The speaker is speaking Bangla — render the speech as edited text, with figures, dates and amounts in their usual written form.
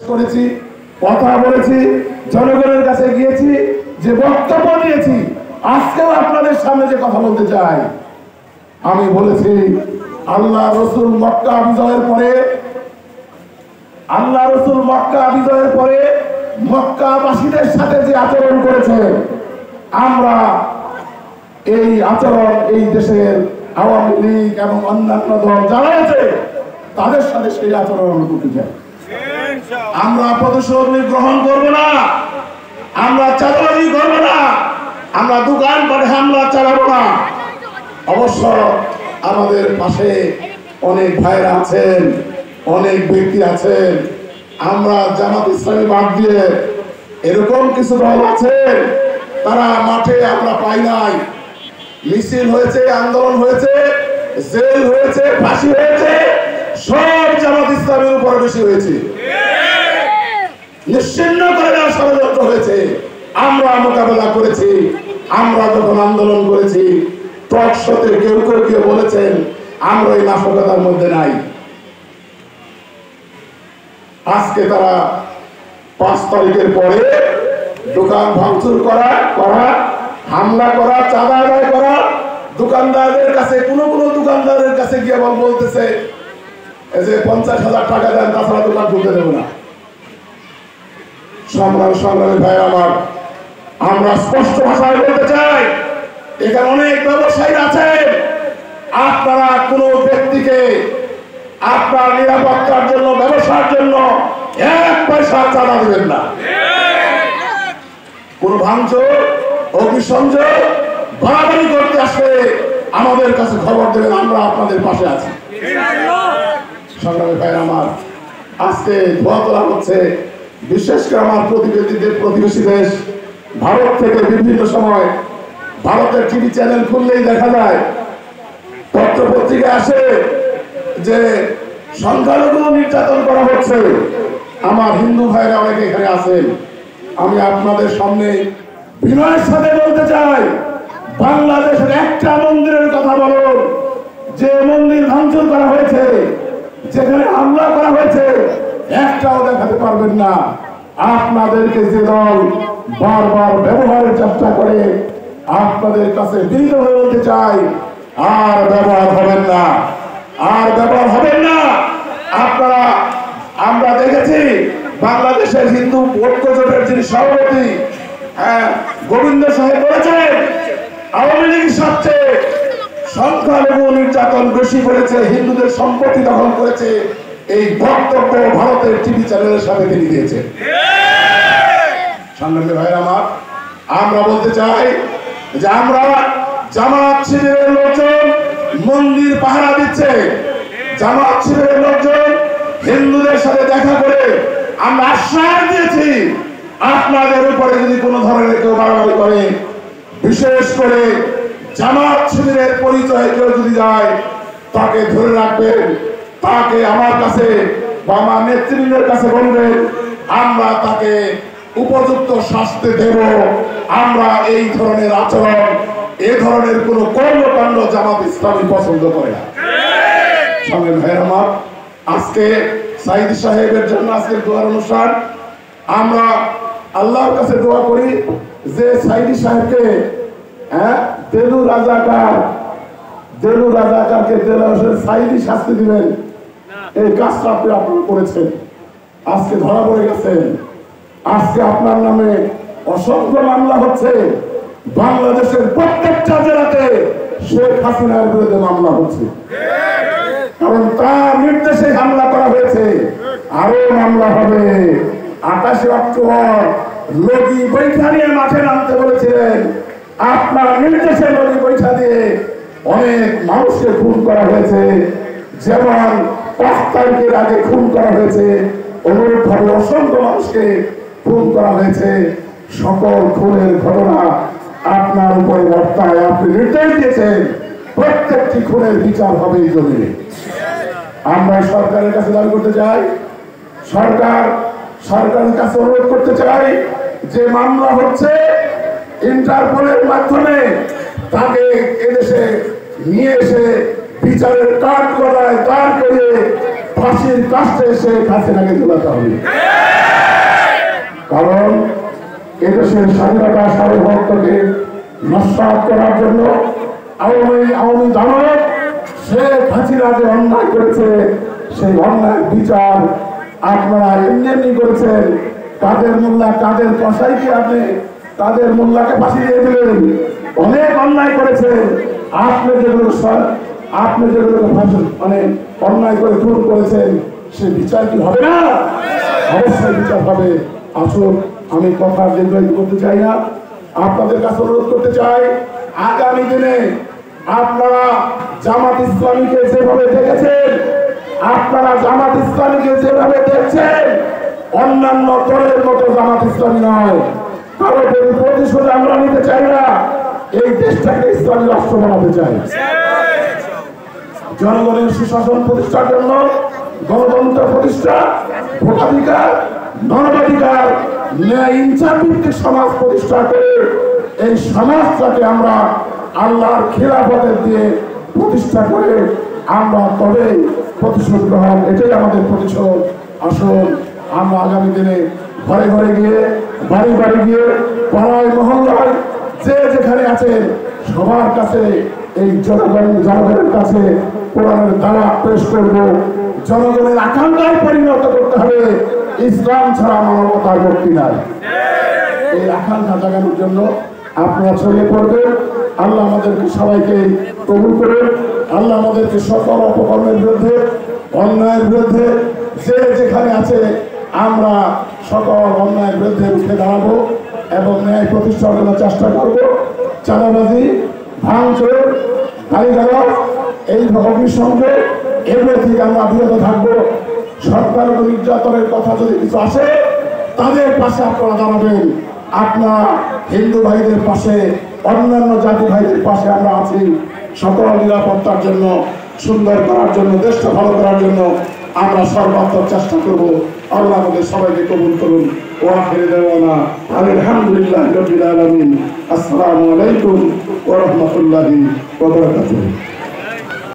করেছি, কথা বলেছি, জনগণের কাছে গিয়েছি, যে বক্তব্য দিয়েছি, আজকেও আপনাদের সামনে যে কথা বলতে চাই, আমি বলেছি আল্লাহ রসুল মক্কা বিজয়ের পরে মক্কাবাসীদের সাথে যে আচরণ করেছে, আমরা এই আচরণ এই দেশের আওয়ামী লীগ এবং অন্যান্য দল যারা আছে তাদের সাথে সেই আচরণ করতে চাই। আমরা প্রতিশোধ গ্রহণ করবো না, আমরা চাঁদাবাজি করবো না, আমরা দোকান পাটে হামলা চালাবো না। অবশ্য আমাদের পাশে অনেক ভাইরা আছেন, অনেক ব্যক্তি আছেন, আমরা জামাত ইসলামী বাদ দিয়ে এরকম কিছু দল আছেন, তারা মাঠে আমরা পাই নাই, মিছিল হয়েছে, আন্দোলন হয়েছে, জেল হয়েছে, ফাঁসি হয়েছে, সব জামাত ইসলামের উপর বেশি হয়েছে, নিশ্চিহ্ন করে দেওয়া ষড়যন্ত্র হয়েছে। আমরা মোকাবেলা করেছি। আমরা যখন আন্দোলন করেছি, টক শোতে কেউ বলেছেন আমরা এই নাশকতার মধ্যে নাই। আজকে তারা 5 তারিখের পরে দোকান ভাঙচুর করা, হামলা করা, চাঁদা আদায় করা, দোকানদারদের কাছে কোনো দোকানদারের কাছে গিয়ে বলতেছে যে 50,000 টাকা দেন, তাছাড়া দোকান খুলতে দেবো না। সংগ্রামী ভাই আমার, আমরা স্পষ্ট ভাষায় বলতে চাই, এখানে অনেক ব্যবসায়ী আছেন, আপনারা কোনো ব্যক্তিকে আপনার নিরাপত্তার জন্য, ব্যবসার জন্য 1 পয়সা চাঁদা দেবেন না। কোন ভাঙচুর, অগ্নিসংযোগ, বাড়াবাড়ি করতে আসলে আমাদের কাছে খবর দেবেন, আমরা আপনাদের পাশে আছি। সংগ্রামী ভাই আমার, আজকে ধোয়া তোলা হচ্ছে, বিশেষ করে আমার প্রতিবেশী দেশ ভারত থেকে বিভিন্ন সময় ভারতের টিভি চ্যানেল খুললেই দেখা যায়, পত্র পত্রিকায় আসে যে সংখ্যালঘু নির্যাতন করা হচ্ছে। আমার হিন্দু ভাইরা অনেকে এখানে আছেন, আমি আপনাদের সামনে বিনয়ের সাথে বলতে চাই, বাংলাদেশের একটা মন্দিরের কথা বলুন, যে মন্দির ভাঙচুর করা হয়েছে, যেখানে হামলা করা হয়েছে, একটাও দেখাতে পারবেন না। আপনাদেরকে যে দল বারবার ব্যবহারের চেষ্টা করে, আপনাদের কাছে বিনীত হয়ে বলতে চাই, আর ব্যবহার হবেন না, আর ব্যবহার হবেন না। আপনারা, আমরা দেখেছি বাংলাদেশের হিন্দু ঐক্য জোটের যিনি সভাপতি গোবিন্দ সাহেব বলেছেন, আওয়ামী লীগ সবচেয়ে সংখ্যালঘু নির্যাতন বেশি করেছে, হিন্দুদের সম্পত্তি দখল করেছে, এই বক্তব্য ভারতের টিভি চ্যানেলের সাথে তিনি দিয়েছেন। সংগ্রামী ভাইরা আমার, আমরা বলতে চাই যে আমরা জামাত শিবিরের লোকজন মন্দির পাহারা দিচ্ছে, জামাত শিবিরের লোকজন হিন্দুদের সাথে দেখা করে আমরা আশ্বাস দিয়েছি, আপনাদের উপরে যদি কোনো ধরনের কেউ বাড়াবাড়ি করে, বিশেষ করে জামাত শিবিরের পরিচয় কেউ যদি যায়, তাকে ধরে রাখবেন, তাকে আমার কাছে বা আমার নেতৃবৃন্দের কাছে বলবেন, আমরা তাকে উপযুক্ত শাস্তি দেব। আমরা এই ধরনের আচরণ, এ ধরনের কোন কর্মকাণ্ড জামাত ইসলামী পছন্দ করে না। সঙ্গে ভাইয়ের আমার, আজকে সাইদি সাহেবের জন্য আজকের দোয়ার অনুষ্ঠান, আমরা আল্লাহর কাছে দোয়া করি যে সাইদি সাহেবকে দেলু রাজাকারকে সাইদি শাস্তি দিবেন। এই কাজটা আপনারা করেছেন, আজকে ধরা পড়ে গেছেন, আজকে আপনার নামে অসংখ্য মামলা হচ্ছে, বাংলাদেশের প্রত্যেকটা জেলাতে শেখ হাসিনার বিরুদ্ধে মামলা হচ্ছে, কারণ তার নির্দেশে হামলা করা হয়েছে, আরো মামলা হবে। 28 অক্টোবর লগি বৈঠা নিয়ে মাঠে নামতে বলেছিলেন, আপনার নির্দেশে লগি বৈঠা দিয়ে অনেক মানুষকে খুন করা হয়েছে, যেমন 5 তারিখের আগে খুন করা হয়েছে, অনুরূপভাবে অসংখ্য মানুষকে খুন করা হয়েছে। সকল খুনের ঘটনা আপনার উপরে বর্তায়, আপনি নির্দেশ দিয়েছেন প্রত্যেকটি খুনের বিচার হবে এই জমিনে। আমরা সরকারের কাছে দাবি করতে চাই, সরকারের কাছে অনুরোধ করতে চাই, যে মামলা হচ্ছে ইন্টারপোলের মাধ্যমে তাকে এদেশে নিয়ে এসে বিচারের কাঠ গড়ায় দাঁড় করে ফাঁসির কাছে শেখ হাসিনাকে ঝুলাতে হবে। কারণ এদেশের স্বাধীনতা সার্বভৌমত্বকে নস্যাৎ করার জন্য আওয়ামী জামাত শেখ হাসিনা যে অন্যায় করেছে সেই অন্যায়ের বিচার আপনারা এমনি এমনি করেছেন। তাদের মোল্লা তাদের কষাইকে আপনি তাদের মোল্লাকে ফাঁসি দিয়ে দিলেন। অনেক অন্যায় করেছে, আপনি যেগুলো মানে অন্যায় করে খুন করেছেন সে বিচার কি হবে না? অবশ্যই বিচার হবে। আসুন, আমি কথা দীর্ঘায়িত করতে চাই না, আপনাদের কাছে অনুরোধ করতে চাই, আগামী দিনে আপনারা জামাত ইসলামীকে যেভাবে দেখেছেন, আপনারা জামাত ইসলামীকে যেভাবে দেখছেন, অন্যান্য দলের মতো জামাত ইসলামী নয়। কারো প্রতিশোধ আমরা নিতে চাই না, এই দেশটাকে ইসলামী রাষ্ট্র বানাতে চাই। জনগণের সুশাসন প্রতিষ্ঠার জন্য গণতন্ত্র প্রতিষ্ঠা, ভোটাধিকার, মানবাধিকার, ন্যায় ইনসাফ ভিত্তিক সমাজ প্রতিষ্ঠা করে এই সমাজটাকে আমরা আল্লাহর খিলাফতের দিয়ে প্রতিষ্ঠা করে আমরা তবে প্রতিশোধ গ্রহণ, এটাই আমাদের প্রতিশোধ। আসুন, আমরা আগামী দিনে ঘরে ঘরে গিয়ে, বাড়ি বাড়ি গিয়ে, পাড়ায় মহল্লায় যে যেখানে আছে সবার কাছে এই জনগণের কাছে কোরআনের দাওয়াত পেশ করব। জনগণের আকাঙ্ক্ষায় পরিণত করতে হবে, ইসলাম ছাড়া মানবতার মুক্তি নাই। এই আকাঙ্ক্ষা জাগানোর জন্য আপনারা ছড়িয়ে পড়বেন। আল্লাহ আমাদেরকে সবাইকে কবুল করেন। আল্লাহ আমাদেরকে সকল অপকর্মের বিরুদ্ধে, অন্যায়ের বিরুদ্ধে যে যেখানে আছে আমরা সকল অন্যায়ের বিরুদ্ধে উঠে দাঁড়াবো এবং ন্যায় প্রতিষ্ঠার জন্য চেষ্টা করব। চাঁদাবাজি, ভাঙচুর, গালিগালাজ, এই অগ্নিসংযোগ এগুলো থেকে আমরা বিরত থাকবো। সরকার ও নির্যাতনের কথা যদি কিছু আসে তাদের পাশে আপনারা দাঁড়াবেন। আপনার হিন্দু ভাইদের পাশে, অন্যান্য জাতি ভাইদের পাশে আমরা আছি। সকল নিরাপত্তার জন্য, সুন্দর করার জন্য, দেশটা ভালো করার জন্য আমরা সর্বাত্মক চেষ্টা করব। আল্লাহ আমাদের সবাইকে কবুল করুন। ওয়া আখিরু দাওয়ানা আলহামদুলিল্লাহি রাব্বিল আলামিন। আসসালামু আলাইকুম ওয়া রাহমাতুল্লাহি ওয়া বারাকাতুহু।